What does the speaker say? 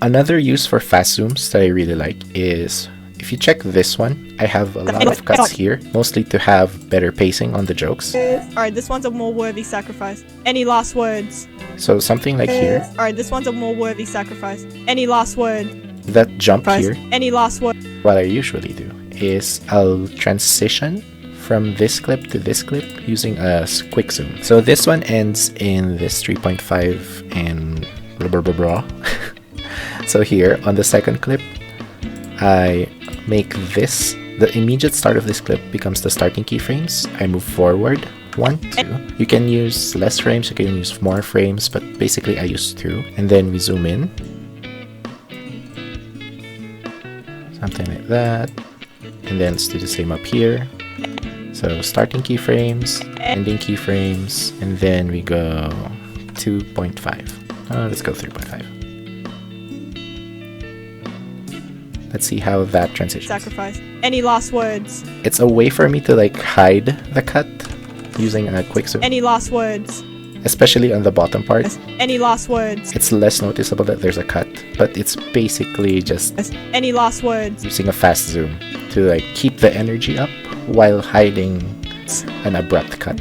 Another use for fast zooms that I really like is, if you check this one, I have a lot of cuts here, mostly to have better pacing on the jokes. Alright, this one's a more worthy sacrifice. Any last words? So something like here, Alright, this one's a more worthy sacrifice. Any last word? that jump here, Any last word? what I usually do is I'll transition from this clip to this clip using a quick zoom. So this one ends in this 3.5 and blah blah blah blah. So here on the second clip, I make this, the immediate start of this clip becomes the starting keyframes. I move forward 1, 2. You can use less frames, you can use more frames, but basically I use 2. And then we zoom in. Something like that. And then let's do the same up here. So starting keyframes, ending keyframes, and then we go 2.5. Let's go 3.5. Let's see how that transitions. Sacrifice. Any last words? It's a way for me to like hide the cut using a quick zoom. Any last words? Especially on the bottom part. Any last words? It's less noticeable that there's a cut, but it's basically just Any last words? using a fast zoom to like keep the energy up while hiding an abrupt cut.